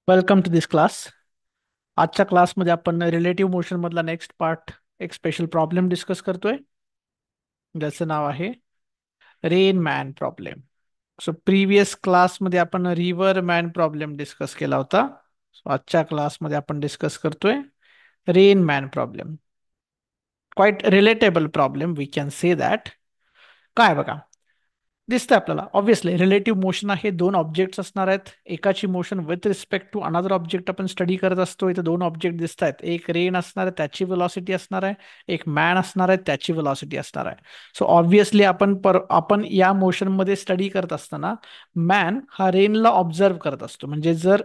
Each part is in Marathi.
Welcome to this class. आजच्या क्लासमध्ये आपण रिलेटिव्ह मोशन मधला नेक्स्ट पार्ट, एक स्पेशल प्रॉब्लेम डिस्कस करतोय ज्याचं नाव आहे rain man problem. So previous क्लासमध्ये आपण रिव्हर मॅन प्रॉब्लेम डिस्कस केला होता. सो आजच्या क्लासमध्ये आपण डिस्कस करतोय rain man problem. Quite relatable problem, we can say that. काय बघा, दिसतंय आपल्याला ऑब्व्हियसली रिलेटिव्ह मोशन आहे. दोन ऑब्जेक्ट्स असणार आहेत. एकाची motion with respect to another object आपण स्टडी करत असतो. इथे दोन ऑब्जेक्ट दिसत आहेत. एक रेन असणार आहे, त्याची व्हेलॉसिटी असणार आहे. एक मॅन असणार आहे, त्याची व्हेलॉसिटी असणार आहे. सो ऑब्व्हियसली आपण या मोशन मध्ये स्टडी करत असताना मॅन हा रेनला ऑब्झर्व करत असतो. म्हणजे जर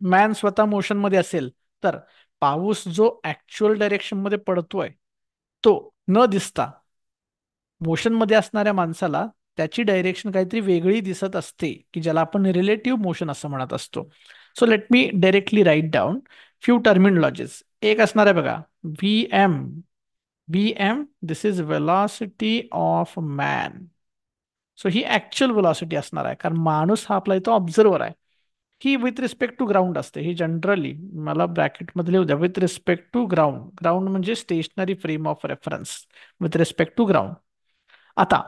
मॅन स्वतः मोशन मध्ये असेल तर पाऊस जो ऍक्च्युअल डायरेक्शन मध्ये पडतोय तो न दिसता मोशन मध्ये असणाऱ्या माणसाला त्याची डायरेक्शन काहीतरी वेगळी दिसत असते, की ज्याला आपण रिलेटिव्ह मोशन असं म्हणत असतो. So let me directly write down few terminologies. एक असणार आहे बघा, V M. V M, this is velocity of man. So ही ऍक्च्युअल वेलॉसिटी असणार आहे, कारण माणूस हा आपला इथं ऑब्झर्वर आहे. ही विथ रिस्पेक्ट टू ग्राउंड असते. ही जनरली, मला ब्रॅकेटमध्ये लिहू द्या, with respect to ground. Ground म्हणजे stationary frame of reference with respect to ground. आता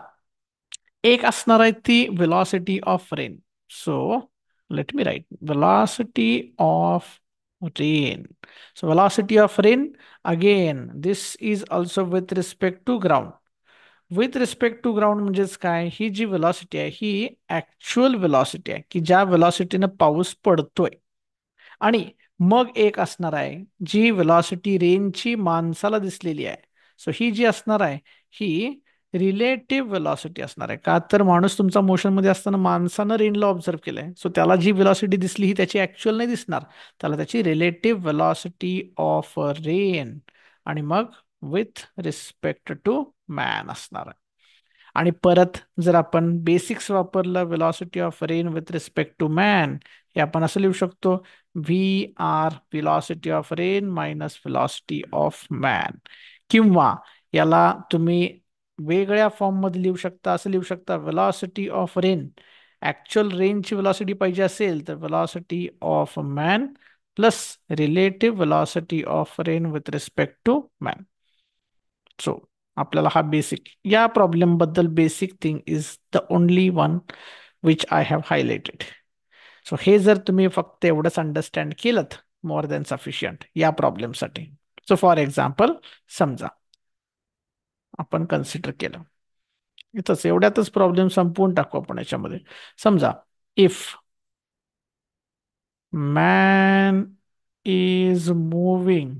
एक असणार आहे ती velocity of rain. So let me write velocity of rain. So velocity of rain, again this is also with respect to ground. With respect to ground म्हणजेच काय, ही जी वेलॉसिटी आहे ही ऍक्च्युअल वेलॉसिटी आहे, की ज्या वेलॉसिटीनं पाऊस पडतोय. आणि मग एक असणार आहे जी वेलॉसिटी रेंजची माणसाला दिसलेली आहे. सो ही जी असणार आहे ही रिलेटिव्ह वेलॉसिटी असणार आहे. का तर माणूस तुमचा मोशन मध्ये असताना माणसानं रेनला ऑब्झर्व केलंय. सो त्याला जी वेलॉसिटी दिसली ही त्याची ऍक्च्युअल नाही दिसणार. त्याला त्याची रिलेटिव्ह वेलॉसिटी ऑफ रेन आणि मग विथ रिस्पेक्ट टू मॅन असणार आहे. आणि परत जर आपण बेसिक्स वापरलं, velocity of rain with respect to man, हे आपण असं लिहू शकतो, V R velocity of rain minus velocity of man. किंवा याला तुम्ही वेगळ्या फॉर्म मध्ये लिहू शकता. असं लिहू शकता, वेलॉसिटी ऑफ रेन, ऍक्च्युअल रेनची वेलॉसिटी पाहिजे असेल तर velocity of man plus relative velocity of rain with respect to man. So आपल्याला हा बेसिक, या प्रॉब्लेम बद्दल basic thing is the only one which I have highlighted. So हे जर तुम्ही फक्त एवढंच अंडरस्टँड केलं, मोर दॅन सफिशियंट या प्रॉब्लेमसाठी. सो फॉर एक्झाम्पल, समजा आपण कन्सिडर केलं, इथंच एवढ्यातच प्रॉब्लेम संपवून टाकू आपण याच्यामध्ये. समजा if man is moving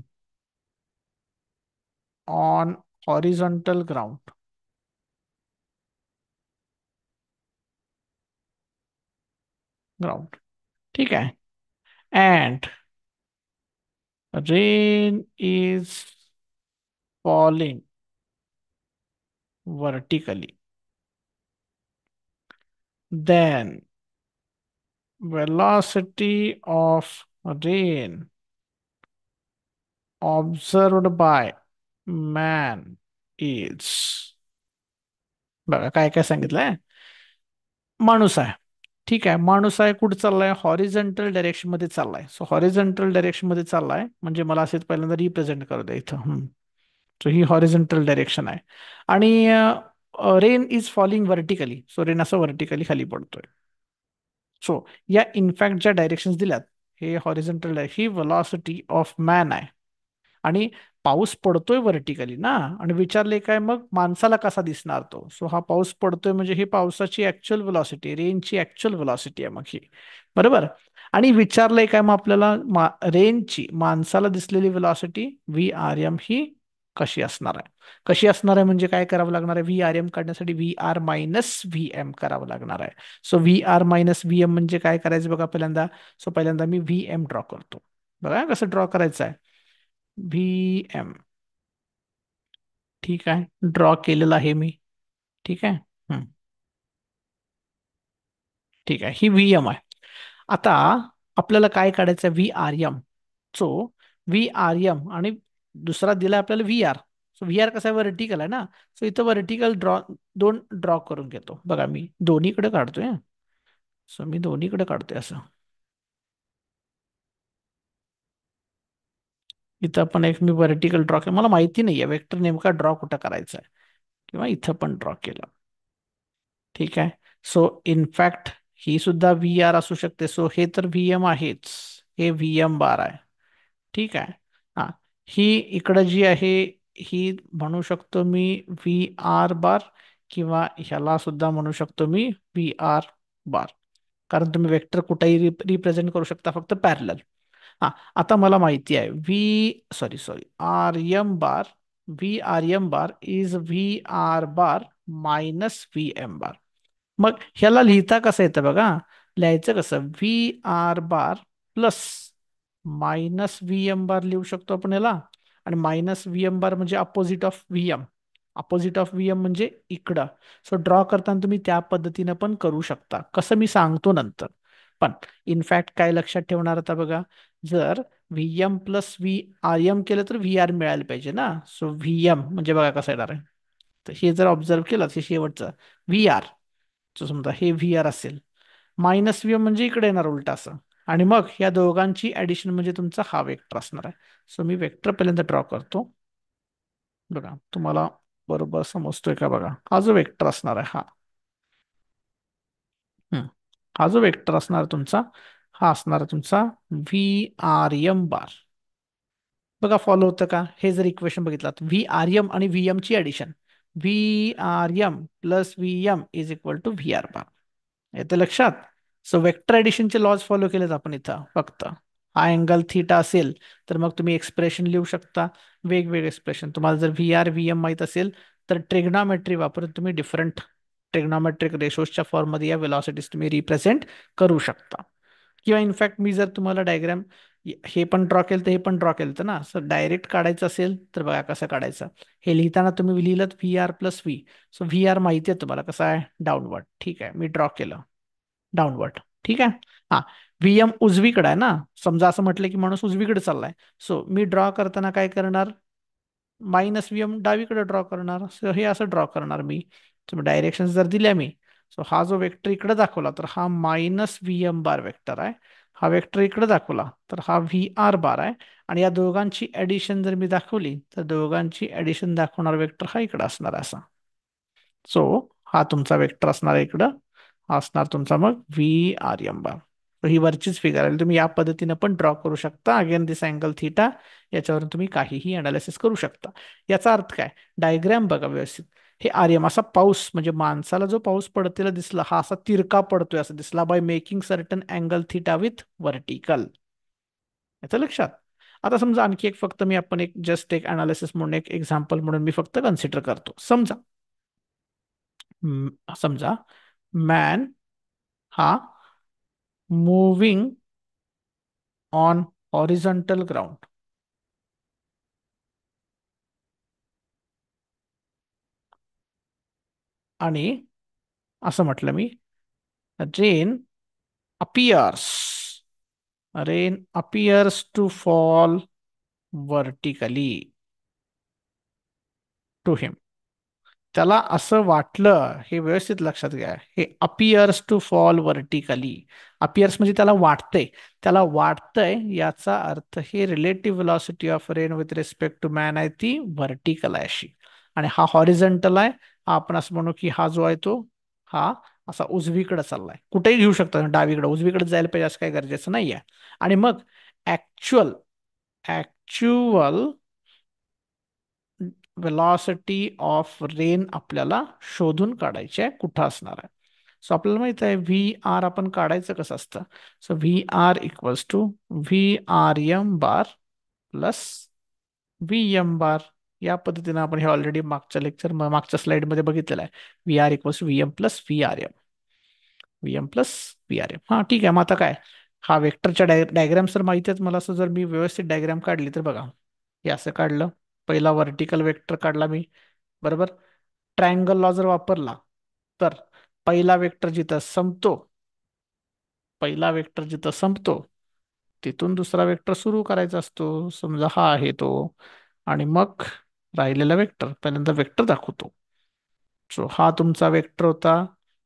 on horizontal ground, ठीक आहे, and rain is falling vertically, then velocity of rain observed by man is, बघा काय काय सांगितलंय. माणूस आहे, ठीक आहे, माणूस आहे, कुठे चाललाय, हॉरिझॉन्टल डायरेक्शन मध्ये चाललाय. सो हॉरिझॉन्टल डायरेक्शन मध्ये चाललाय म्हणजे मला असेच पहिल्यांदा रिप्रेझेंट करू द्या इथं. सो ही हॉरिझॉन्टल डायरेक्शन आहे. आणि rain is falling vertically. So rain असं व्हर्टिकली खाली पडतोय. सो या इनफॅक्ट ज्या डायरेक्शन दिल्यात, हे horizontal he velocity of man आहे. आणि पाऊस पडतोय व्हर्टिकली ना, आणि विचारले काय मग माणसाला कसा दिसणार तो. सो हा पाऊस पडतोय म्हणजे ही पावसाची ऍक्च्युअल व्हेलॉसिटी, रेनची ऍक्च्युअल व्हेलॉसिटी आहे मग ही, बरोबर. आणि विचारलंय काय मग आपल्याला, रेनची माणसाला दिसलेली व्हेलॉसिटी व्ही आर एम ही कशी असणार आहे. कशी असणार आहे म्हणजे काय करावं लागणार आहे, व्ही आर एम काढण्यासाठी V R minus V M करावं लागणार आहे. So V R minus V M म्हणजे काय करायचं बघा पहिल्यांदा. सो पहिल्यांदा मी व्ही एम ड्रॉ करतो. बघा कसं ड्रॉ करायचं आहे. व्ही एम, ठीक आहे, ड्रॉ केलेलं आहे मी. ठीक आहे. हम्म, ठीक आहे, ही व्ही एम आहे. आता आपल्याला काय काढायचं आहे, V R M. So V R M आणि दुसरा दिला आपल्याला V R. So V R कसा आहे, व्हर्टिकल आहे ना. सो इथं व्हर्टिकल दोन ड्रॉ करून घेतो. बघा मी दोन्हीकडे काढतोय. सो मी दोन्हीकडे काढतोय असं. इथं पण एक मी व्हर्टिकल ड्रॉ केलं, मला माहिती नाहीये वेक्टर नेमका ड्रॉ कुठं करायचा आहे, किंवा इथं पण ड्रॉ केलं. ठीक आहे. सो इनफॅक्ट ही सुद्धा व्ही आर असू शकते. सो हे तर व्ही एम आहेच, हे व्ही एम बार आहे. ठीक आहे. हा, ही इकडं जी आहे ही म्हणू शकतो मी व्ही आर बार, किंवा ह्याला सुद्धा म्हणू शकतो मी व्ही आर बार, कारण तुम्ही वेक्टर कुठेही रिप्रेझेंट करू शकता, फक्त पॅरलल. हा, आता मला माहिती आहे V sorry sorry R M bar, V R M bar is V R bar minus V M bar. मग ह्याला लिहिता कसं येतं बघा, लिहायचं कसं, V R bar plus minus V M bar लिहू शकतो आपण याला. आणि मायनस व्ही एम बार म्हणजे opposite of V M, opposite of V M म्हणजे इकडं. सो ड्रॉ करताना तुम्ही त्या पद्धतीनं पण करू शकता, कसं मी सांगतो नंतर. पण इनफॅक्ट काय लक्षात ठेवणार आता बघा, जर V M plus V R M केलं तर व्ही आर मिळायला पाहिजे ना. सो व्ही एम म्हणजे बघा कसं येणार आहे, तर हे जर ऑब्झर्व केलं हे शेवटचं व्ही आर, समजा हे व्ही आर असेल, मायनस व्ही एम म्हणजे इकडे येणार उलट असं. आणि मग या दोघांची ऍडिशन म्हणजे तुमचा हा वेक्टर असणार आहे. सो मी वेक्टर पहिल्यांदा ड्रॉ करतो, बघा तुम्हाला बरोबर समजतोय का बघा. हा जो वेक्टर असणार आहे हा, हम्म, हा जो वेक्टर असणार तुमचा, हा असणार तुमचा व्ही आर एम बार. बघा फॉलो होतं का, हे जर इक्वेशन बघितलं, व्ही आर एम आणि व्ही एम ची addition, V R M plus V M is equal to V R bar. येते लक्षात. सो वेक्टर ऍडिशनचे लॉज फॉलो केलेत आपण इथं. फक्त हा अँगल थीटा असेल तर मग तुम्ही एक्सप्रेशन लिहू शकता, वेगवेगळे एक्सप्रेशन. तुम्हाला जर व्ही आर व्ही एम माहित असेल तर ट्रिग्नॉमेट्री वापरून तुम्ही डिफरंट ट्रिग्नॉमेट्रिक रेशोजच्या फॉर्ममध्ये या वेलॉसिटीज तुम्ही रिप्रेझेंट करू शकता. किंवा इनफॅक्ट मी जर तुम्हाला डायग्राम हे पण ड्रॉ केलं तर हे पण ड्रॉ केलं तर ना, सर डायरेक्ट काढायचं असेल तर बघा कसं काढायचं. हे लिहिताना तुम्ही लिहिलं V R plus V. So V R माहिती आहे तुम्हाला कसं आहे, डाऊनवर्ड. ठीक आहे, मी ड्रॉ केलं डाऊनवर्ड. ठीक आहे. हा, व्हीएम उजवीकडे आहे ना, समजा असं म्हटलं की माणूस उजवीकडे चाललाय. सो मी ड्रॉ करताना काय करणार, मायनस व्हीएम डावीकडे ड्रॉ करणार. सो हे असं ड्रॉ करणार मी. तुम्ही डायरेक्शन जर दिल्या मी, सो हा जो वेक्टर इकडे दाखवला तर हा मायनस व्ही एम बार वेक्टर आहे. हा वेक्टर इकडे दाखवला तर हा व्ही आर बार आहे. आणि या दोघांची ऍडिशन जर मी दाखवली तर दोघांची ऍडिशन दाखवणार वेक्टर हा इकडे असणार आहे असा. सो हा तुमचा वेक्टर असणार आहे इकडं, हा असणार तुमचा मग व्ही आर एम बार. ही वरचीच फिगर आहे, तुम्ही या पद्धतीने पण ड्रॉ करू शकता. अगेन दिस अँगल थीटा, याच्यावरून तुम्ही काहीही अनालिसिस करू शकता. याचा अर्थ काय, डायग्रॅम बघा व्यवस्थित. हे आर्यम असा पाऊस म्हणजे माणसाला जो पाऊस पडतेला दिसला, हा असा तिरका पडतोय असं दिसला, by making certain angle theta with vertical. याचं लक्षात. आता समजा आणखी एक फक्त मी आपण एक जस्ट एक अनालिसिस म्हणून एक एक्झाम्पल म्हणून मी फक्त कन्सिडर करतो. समजा समजा मॅन हा मूव्हिंग ऑन हॉरिझॉन्टल ग्राउंड, आणि असं म्हटलं मी, rain appears rain appears to fall vertically to him. त्याला असं वाटलं, हे व्यवस्थित लक्षात घ्या, हे appears to fall vertically. Appears म्हणजे त्याला वाटतंय, त्याला वाटतंय याचा अर्थ हे relative velocity of rain with respect to man आहे ती व्हर्टिकल आहे अशी. आणि हा हॉरिझॉन्टल आहे. हा आपण असं म्हणू की हा जो आहे तो हा असा उजवीकडे चाललाय. कुठेही घेऊ शकता, डावीकडे उजवीकडे जायला पाहिजे असं काही गरजेचं नाहीये. आणि मग actual actual velocity of rain आपल्याला शोधून काढायची आहे, कुठं असणार आहे. सो आपल्याला माहित आहे व्ही आर आपण काढायचं कसं असतं. So V R equals to V R M bar plus V M bar. या पद्धतीने आपण हे ऑलरेडी मागच्या लेक्चर मागच्या स्लाइड मध्ये बघितलेलं आहे. V R equals V M plus V R M, V M plus V R M. हा ठीक आहे. मग आता काय, हा वेक्टरच्या डायग्राम सर माहिती आहेत मला. असं जर मी व्यवस्थित डायग्राम काढली तर बघा, हे असं काढलं. पहिला व्हर्टिकल वेक्टर काढला मी, बरोबर. ट्रायंगल लॉ जर वापरला तर पहिला वेक्टर जिथं संपतो, पहिला वेक्टर जिथं संपतो तिथून दुसरा वेक्टर सुरू करायचा असतो. समजा हा आहे तो, आणि मग राहिलेला वेक्टर पहिल्यांदा वेक्टर दाखवतो. सो हा तुमचा वेक्टर होता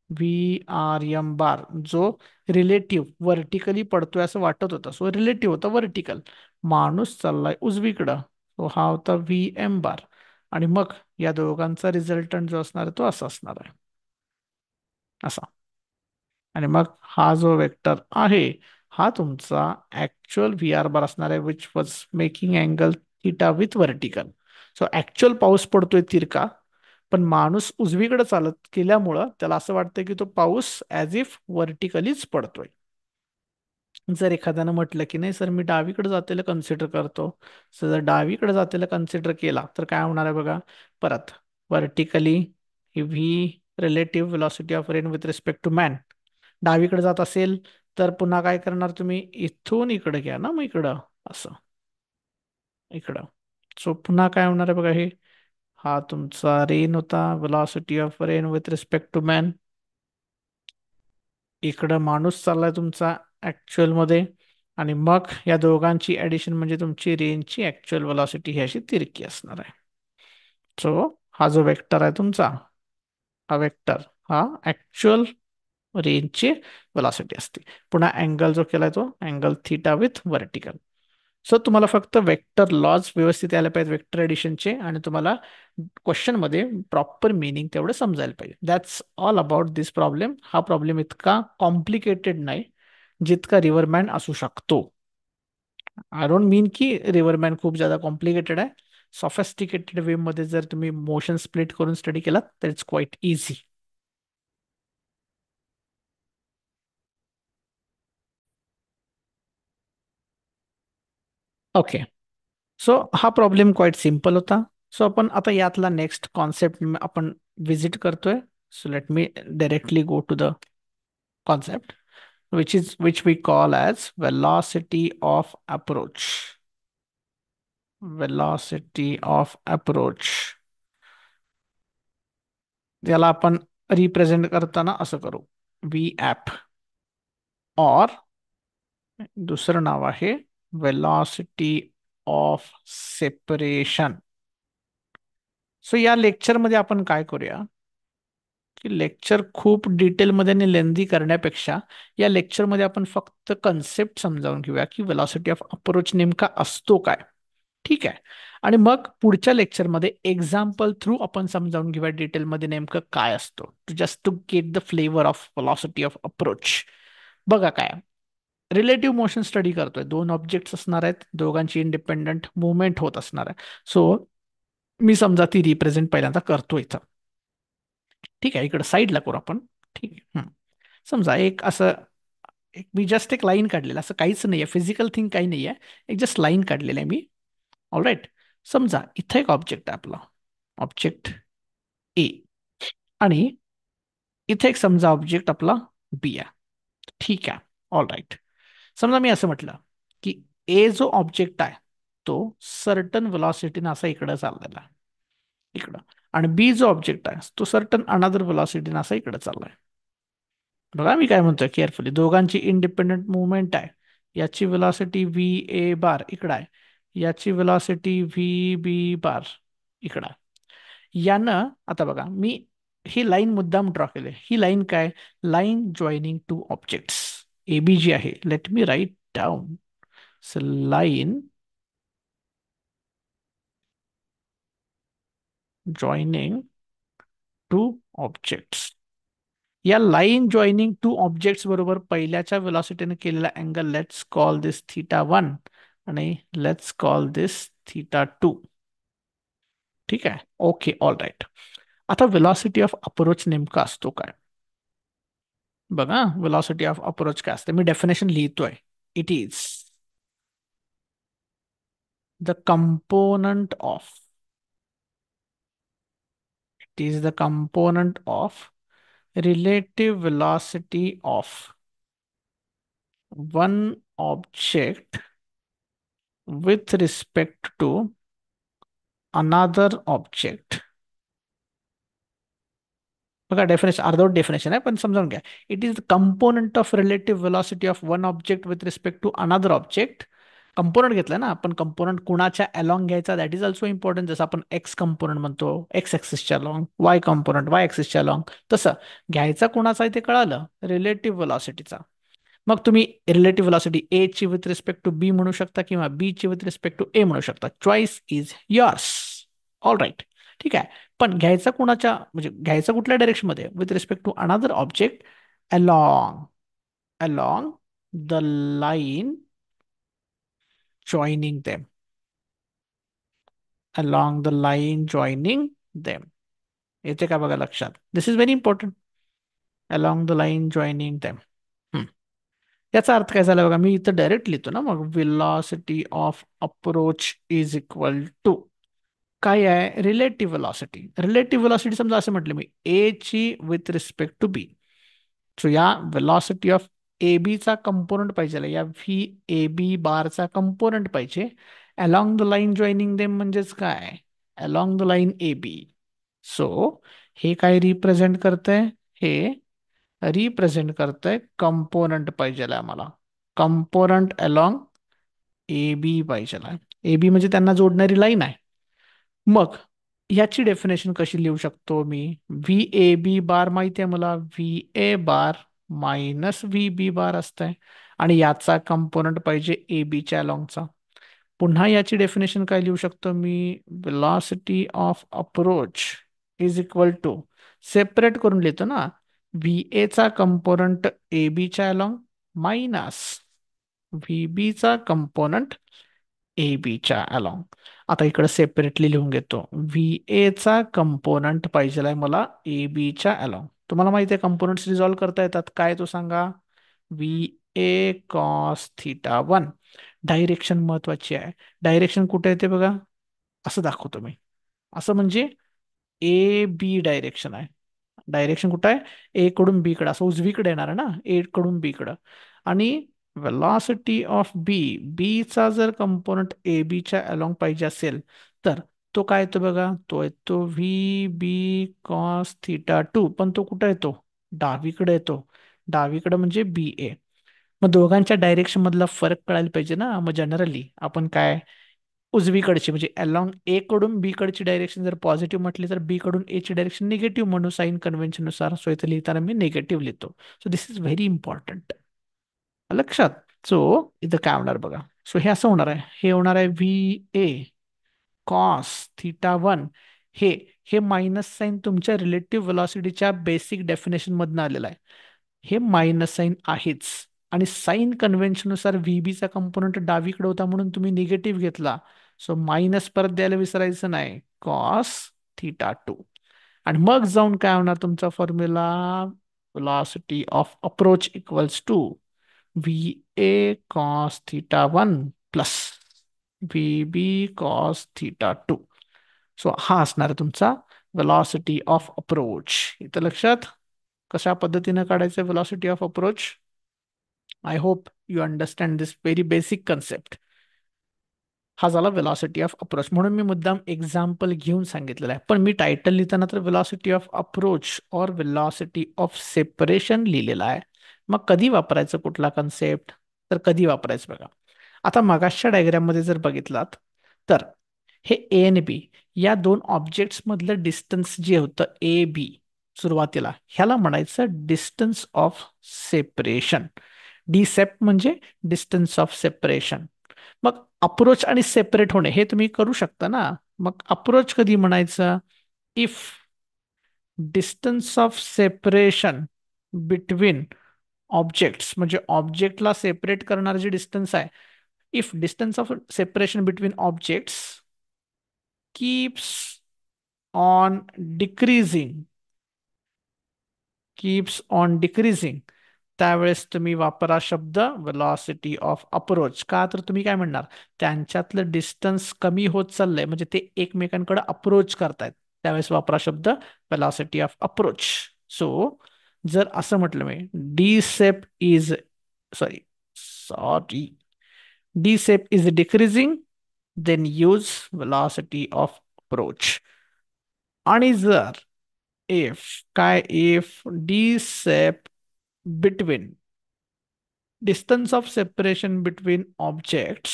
VRM बार जो रिलेटिव्ह व्हर्टिकली पडतोय असं वाटत होतं, सो रिलेटिव्ह होता व्हर्टिकल. माणूस चाललाय उजवीकडं, सो हा होता VM बार. आणि मग या दोघांचा रिझल्टंट जो असणार आहे तो असा असणार आहे, असा. आणि मग हा जो वेक्टर आहे हा तुमचा ऍक्च्युअल VR बार असणार आहे, which was making angle theta with vertical. So actual पाऊस पडतोय तिरका, पण माणूस उजवीकडे चालत गेल्यामुळं त्याला असं वाटतं की तो पाऊस ऍज इफ व्हर्टिकलीच पडतोय. जर एखाद्यानं म्हटलं की नाही सर मी डावीकडे जातेला कन्सिडर करतो, सर जर डावीकडे जातेला कन्सिडर केला तर काय होणार आहे बघा. परत vertically V relative velocity of rain with respect to man डावीकडे जात असेल तर पुन्हा काय करणार तुम्ही, इथून इकडे घ्या ना, मग इकडं असं, इकडं. सो पुन्हा काय होणार आहे बघा, हे हा तुमचा रेन होता, velocity of rain with respect to man. इकडं माणूस चाललाय तुमचा ऍक्च्युअल मध्ये. आणि मग या दोघांची ऍडिशन म्हणजे तुमची रेंजची ऍक्च्युअल वेलॉसिटी ही अशी तिरकी असणार आहे. सो हा जो वेक्टर आहे तुमचा, हा वेक्टर हा ऍक्च्युअल रेंजची वेलॉसिटी असते. पुन्हा अँगल जो केलाय तो angle theta with vertical. So तुम्हाला फक्त वेक्टर लॉज व्यवस्थित यायला पाहिजे वेक्टर एडिशनचे, आणि तुम्हाला क्वेश्चन मध्ये प्रॉपर मिनिंग तेवढं समजायला पाहिजे. That's all about this problem. हा प्रॉब्लेम इतका कॉम्प्लिकेटेड नाही जितका रिव्हरमॅन असू शकतो. आय डोंट मीन की रिव्हरमॅन खूप ज्यादा कॉम्प्लिकेटेड आहे. सॉफेस्टिकेटेड वे मध्ये जर तुम्ही मोशन स्प्लिट करून स्टडी केलात तर it's quite easy. Okay. So हा प्रॉब्लेम क्वाइट सिम्पल होता. सो आपण आता यातला नेक्स्ट कॉन्सेप्ट आपण विजिट करतोय. So let me directly go to the concept which we call as velocity of approach. Velocity of approach याला आपण रिप्रेझेंट करताना असं करू, व्ही ॲप, और दुसरं नाव आहे वेलॉसिटी ऑफ सेपरेशन. सो या लेक्चरमध्ये आपण काय करूया की लेक्चर खूप डिटेलमध्ये आणि लेंदी करण्यापेक्षा या लेक्चरमध्ये आपण फक्त कन्सेप्ट समजावून घेऊया की वेलॉसिटी ऑफ अप्रोच नेमका असतो काय. ठीक आहे. आणि मग पुढच्या लेक्चरमध्ये एक्झाम्पल थ्रू आपण समजावून घेऊया डिटेलमध्ये नेमकं काय असतो, just to get the flavour of velocity of approach. बघा काय, रिलेटिव्ह मोशन स्टडी करतोय, दोन ऑब्जेक्ट्स असणार आहेत, दोघांची इंडिपेंडंट मुवमेंट होत असणार आहे. सो मी समजा ती रिप्रेझेंट पहिल्यांदा करतो इथं. ठीक आहे, इकडं साईडला करू आपण. ठीक आहे. समजा एक असं मी जस्ट एक लाईन काढलेलं, असं काहीच नाहीये फिजिकल थिंग, काही नाहीये, एक जस्ट लाईन काढलेलं आहे मी. ऑलराईट. समजा इथं एक ऑब्जेक्ट आहे आपला, ऑब्जेक्ट ए. आणि इथे एक समजा ऑब्जेक्ट आपला बी आहे. ठीक आहे. All right. समजा मी असं म्हटलं की ए जो ऑब्जेक्ट आहे तो सर्टन व्हेलॉसिटीने असा इकडे चाललेला आहे, इकडं. आणि बी जो ऑब्जेक्ट आहे तो सर्टन अनदर व्हेलॉसिटीने असा इकडे चाललाय. बघा मी काय म्हणतोय केअरफुली, दोघांची इंडिपेंडंट मुवमेंट आहे. याची वेलॉसिटी VA बार इकडं आहे, याची वेलॉसिटी VB बार इकडं आहे. यानं आता बघा मी ही लाईन मुद्दाम ड्रॉ केली, ही लाईन काय, line joining two objects. AB जी आहे, let me write down. Line joining two objects. या लाईन जॉईनिंग टू ऑब्जेक्ट्स बरोबर पहिल्याच्या वेलॉसिटीने केलेला अँगल, लेट्स कॉल दिस θ1 आणि लेट्स कॉल दिस θ2. ठीक आहे. ओके. All right. आता वेलॉसिटी ऑफ अप्रोच नेमका असतो काय बघा. वेलॉसिटी ऑफ अप्रोच काय असते, मी डेफिनेशन लिहितोय. It is the component of, it is the component of relative velocity of one object with respect to another object. बघा डेफिनेशन अर्धवट डेफिनेशन आहे पण समजावून घ्या. It is the component of relative velocity of one object with respect to another object component घेतला ना आपण, कंपोनंट कुणाच्या अलॉंग घ्यायचा, दॅट इज ऑल्सो इम्पॉर्टंट. जसं आपण एक्स कंपोनंट म्हणतो एक्स ऍक्सिसच्या अलॉंग, वाय कंपोनंट वाय ऍक्सिसच्या अलॉंग, तसं घ्यायचा कुणाचा आहे ते कळालं, रिलेटिव्ह व्हेलॉसिटीचा. मग तुम्ही रिलेटिव्ह व्हेलॉसिटी ए ची विथ रिस्पेक्ट टू बी म्हणू शकता किंवा बी ची विथ रिस्पेक्ट टू ए म्हणू शकता. Choice is yours. All right. ठीक आहे. पण घ्यायचा कुणाच्या म्हणजे घ्यायचा कुठल्या डायरेक्शन मध्ये, with respect to another object along along the line joining them, along the line joining them. येते का बघा लक्षात, this is very important. Along the line joining them. याचा अर्थ काय झाला बघा, मी इथं डायरेक्ट लिहितो ना, मग velocity of approach is equal to काय आहे, रिलेटिव्ह व्हेलॉसिटी. रिलेटिव्ह व्हेलॉसिटी समजा असं म्हटलं मी, ए ची with respect to B. So या व्हेलॉसिटी ऑफ ए बी चा कंपोनंट पाहिजे, या व्ही ए बी बारचा कंपोनंट पाहिजे. Along the line joining them म्हणजेच काय, along the line A B. So हे काय रिप्रेझेंट करतंय, हे रिप्रेझेंट करतंय कंपोनंट पाहिजे आम्हाला. कंपोनंट अलॉंग ए बी पाहिजे. ए बी म्हणजे त्यांना जोडणारी लाईन आहे. मग याची डेफिनेशन कशी लिहू शकतो मी, व्ही ए बी बार माहिती आहे मला, V A bar minus V B bar असतंय, आणि याचा कंपोनंट पाहिजे ए बीच्या अलॉंगचा. पुन्हा याची डेफिनेशन काय लिहू शकतो मी, velocity of approach is equal to, separate करून लिहितो ना, व्ही ए चा कंपोनंट ए बीच्या अलॉंग मायनस व्ही बी चा कंपोनंट ए बीच्या अलॉंग. आता इकडे सेपरेटली लिहून घेतो, व्ही ए चा कंपोनंट पाहिजे आहे मला ए बीच्या अलॉंग. तुम्हाला माहिती आहे कंपोनंट्स रिझॉल्व्ह करता येतात, काय तो सांगा, V A cos theta one. Direction महत्वाची आहे. डायरेक्शन कुठे येते बघा, असं दाखवतो मी. असं म्हणजे ए बी डायरेक्शन आहे. डायरेक्शन कुठं आहे, ए कडून बी कडे, असं उजवीकडे येणार आहे ना, ए कडून बी कडं. आणि वेलॉसिटी ऑफ बी, बी चा जर कंपोनंट ए बी च्या अलॉंग पाहिजे असेल तर तो काय येतो बघा, तो येतो V B cos theta to. पण तो कुठं येतो, डावीकडे येतो. डावीकडे म्हणजे बी ए. मग दोघांच्या डायरेक्शन मधला फरक कळायला पाहिजे ना. मग जनरली आपण काय, उजवीकडची म्हणजे अलॉंग ए कडून बी कडची डायरेक्शन जर पॉझिटिव्ह म्हटली तर बी कडून ए ची डायरेक्शन निगेटिव्ह म्हणू साइन कन्व्हेन्शन नुसार. सो इथे लिहिताना मी निगेटिव्ह लिहितो. So this is very important लक्षात. सो इथं काय होणार बघा, सो हे असं होणार आहे, हे होणार आहे V A cos theta one. हे हे मायनस साइन तुमच्या रिलेटिव्ह व्हेलॉसिटीच्या बेसिक डेफिनेशन मधनं आलेलं आहे. हे मायनस साइन आहेच, आणि साइन कन्व्हेन्शन नुसार व्हीबी चा कंपोनंट डावीकडे होता म्हणून तुम्ही निगेटिव्ह घेतला. सो मायनस परत द्यायला विसरायचं नाही, कॉस थिटा टू. आणि मग जाऊन काय होणार तुमचा formula, velocity of approach equals to V A cos theta one plus V B cos theta two. So हा असणार आहे तुमचा वेलॉसिटी ऑफ अप्रोच. इथं लक्षात कशा पद्धतीनं काढायचं velocity of approach. I hope you understand this very basic concept. हा झाला वेलॉसिटी ऑफ अप्रोच, म्हणून मी मुद्दाम एक्झाम्पल घेऊन सांगितलेलं आहे. पण मी टायटल लिहिताना तर वेलॉसिटी ऑफ अप्रोच और वेलॉसिटी ऑफ सेपरेशन लिहिलेला आहे. मग कधी वापरायचं कुठला कन्सेप्ट, तर कधी वापरायचं बघा. आता मगाच्या डायग्राम मध्ये जर बघितलात तर हे ए आणि बी या दोन ऑब्जेक्ट्स मधलं डिस्टन्स जे होतं ए बी सुरुवातीला, ह्याला म्हणायचं डिस्टन्स ऑफ सेपरेशन. डी सेप म्हणजे डिस्टन्स ऑफ सेपरेशन. मग अप्रोच आणि सेपरेट होणे हे तुम्ही करू शकता ना. मग अप्रोच कधी म्हणायचं, if distance of separation between objects, म्हणजे ऑब्जेक्टला सेपरेट करणारे जे डिस्टन्स आहे, if distance of separation between objects keeps on decreasing, keeps on decreasing, त्यावेळेस तुम्ही वापरा शब्द वेलॉसिटी ऑफ अप्रोच. का तर तुम्ही काय म्हणणार, त्यांच्यातलं डिस्टन्स कमी होत चाललंय म्हणजे ते एकमेकांकडे अप्रोच करतायत, त्यावेळेस वापरा शब्द वेलॉसिटी ऑफ अप्रोच. सो जर असं म्हटलं मी, D sep is sorry sorry D sep is decreasing, then use velocity of approach. आणि जर इफ काय, if D sep between distance of separation between objects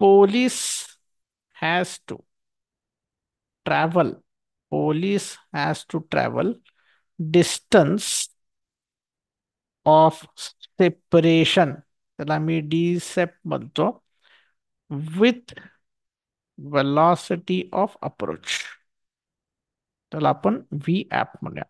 police has to travel police has to travel distance of separation, त्याला मी डी सेप म्हणतो, विथ velocity of approach, त्याला आपण व्ही ऍप म्हणूया.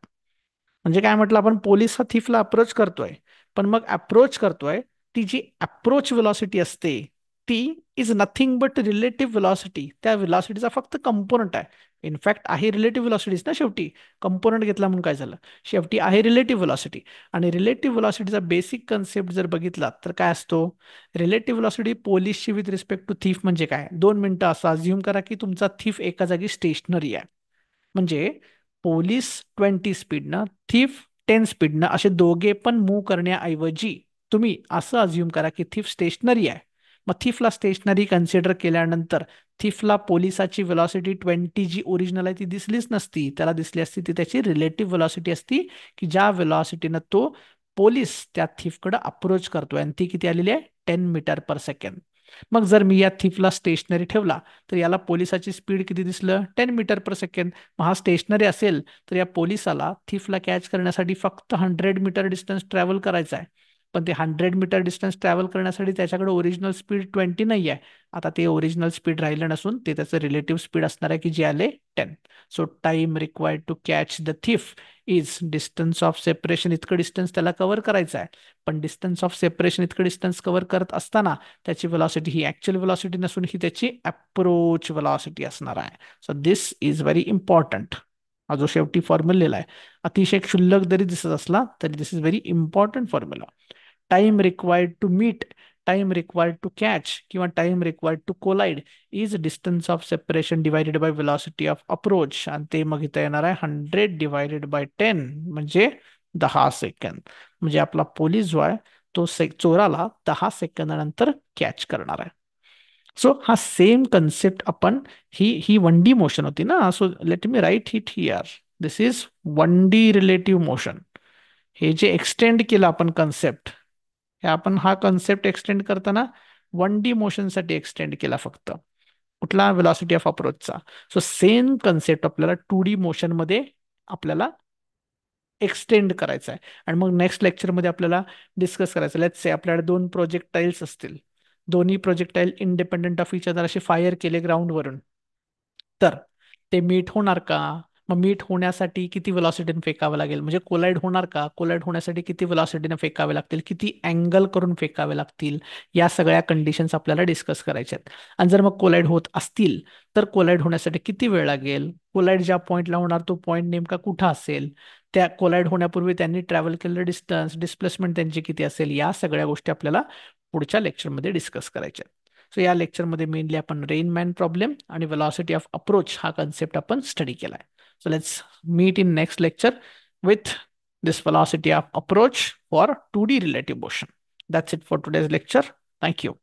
म्हणजे काय म्हटलं आपण, पोलीस हा थिफला अप्रोच करतोय, पण मग अप्रोच करतोय, ती जी अप्रोच व्हेलॉसिटी असते ती is nothing but relative velocity. त्या व्हेलॉसिटीचा फक्त कंपोनंट आहे. इनफॅक्ट आहे रिलेटिव्ह व्हेलॉसिटीज ना शेवटी, कंपोनंट घेतला म्हणून काय झालं, शेवटी आहे रिलेटिव्ह व्हेलॉसिटी. आणि रिलेटिव्ह व्हेलॉसिटीचा बेसिक कन्सेप्ट जर बघितला तर काय असतो, रिलेटिव्ह व्हेलॉसिटी पोलिसची विथ रिस्पेक्ट टू थीफ म्हणजे काय, 2 मिनिटं असं अज्युम करा की तुमचा थीफ एका जागी स्टेशनरी आहे. म्हणजे पोलीस 20 स्पीडनं, थीफ 10 स्पीडनं, असे दोघे पण मूव्ह करण्याऐवजी तुम्ही असं अज्युम करा की थीफ स्टेशनरी आहे. मग थीफला स्टेशनरी कन्सिडर केल्यानंतर थीफला पोलिसाची व्हेलॉसिटी 20 जी ओरिजिनल आहे ती दिसलीच नसती, त्याला दिसली असती ती त्याची रिलेटिव्ह व्हेलॉसिटी असती, की ज्या व्हेलॉसिटीनं तो पोलीस त्या थीफकडे अप्रोच करतोय, आणि ती किती आलेली आहे, 10 मीटर पर सेकंड. मग जर मी या थीफला स्टेशनरी ठेवला तर याला पोलिसाची स्पीड किती दिसलं, 10 मीटर पर सेकंड. मग हा स्टेशनरी असेल तर या पोलिसाला थीफला कॅच करण्यासाठी फक्त 100 मीटर डिस्टन्स ट्रॅव्हल करायचा आहे. पण ते 100 मीटर डिस्टन्स ट्रॅव्हल करण्यासाठी त्याच्याकडे ओरिजिनल स्पीड 20 नाही आहे. आता ते ओरिजिनल स्पीड राहिलं नसून ते त्याचं रिलेटिव्ह स्पीड असणार आहे, की जे आले 10. So time required to catch the thief is distance of separation, इतकं डिस्टन्स त्याला कव्हर करायचं आहे. पण डिस्टन्स ऑफ सेपरेशन इतकं डिस्टन्स कव्हर करत असताना त्याची व्हेलॉसिटी ही ऍक्च्युअल व्हेलॉसिटी नसून ही त्याची अप्रोच व्हेलॉसिटी असणार आहे. So this is very important. हा जो शेवटी फॉर्म्युला लिहिलाय, अतिशय क्षुल्लक जरी दिसत असला तरी this is very important formula. Time required to meet, time required to catch किंवा time required to collide is distance of separation divided by velocity of approach. आणि ते मग इथं येणार आहे 100 डिवायडेड बाय 10, म्हणजे 10 सेकंद. म्हणजे आपला पोलीस जो आहे तो चोराला 10 सेकंदानंतर कॅच करणार आहे. सो हा सेम कन्सेप्ट आपण, ही 1D मोशन होती ना, so let me write it here. This is 1D relative motion. हे जे एक्सटेंड केलं आपण कन्सेप्ट, हे आपण हा कन्सेप्ट एक्सटेंड करताना 1D मोशनसाठी एक्सटेंड केला फक्त, कुठला, व्हेलॉसिटी ऑफ अप्रोचचा. सो सेम कन्सेप्ट आपल्याला 2D मोशन मध्ये आपल्याला एक्सटेंड करायचा आहे. आणि मग नेक्स्ट लेक्चरमध्ये आपल्याला डिस्कस करायचं, लेट्स से आपल्याकडे दोन प्रोजेक्टाईल्स असतील, दोन्ही projectile independent of each other असे फायर केले ग्राउंडवरून, तर ते मीट होणार का, मग मीट होण्यासाठी किती व्हेलॉसिटीने फेकावं लागेल, म्हणजे कोलाइड होणार का, कोलाइड होण्यासाठी किती व्हेलॉसिटीने फेकावे लागतील, किती अँगल करून फेकावे लागतील, या सगळ्या कंडिशन्स आपल्याला डिस्कस करायच्या आहेत. आणि जर मग कोलाइड होत असतील तर कोलाइड होण्यासाठी किती वेळ लागेल, कोलाइड ज्या पॉईंटला होणार तो पॉईंट नेमका कुठं असेल, त्या कोलाइड होण्यापूर्वी त्यांनी ट्रॅव्हल केलेलं डिस्टन्स, डिस्प्लेसमेंट त्यांची किती असेल, या सगळ्या गोष्टी आपल्याला पुढच्या लेक्चरमध्ये डिस्कस करायच्या आहेत. सो या लेक्चरमध्ये मेनली आपण रेनमॅन प्रॉब्लेम आणि वेलॉसिटी ऑफ अप्रोच हा कन्सेप्ट आपण स्टडी केलाय. So let's meet in next lecture with this velocity of approach for 2D relative motion. That's it for today's lecture. Thank you.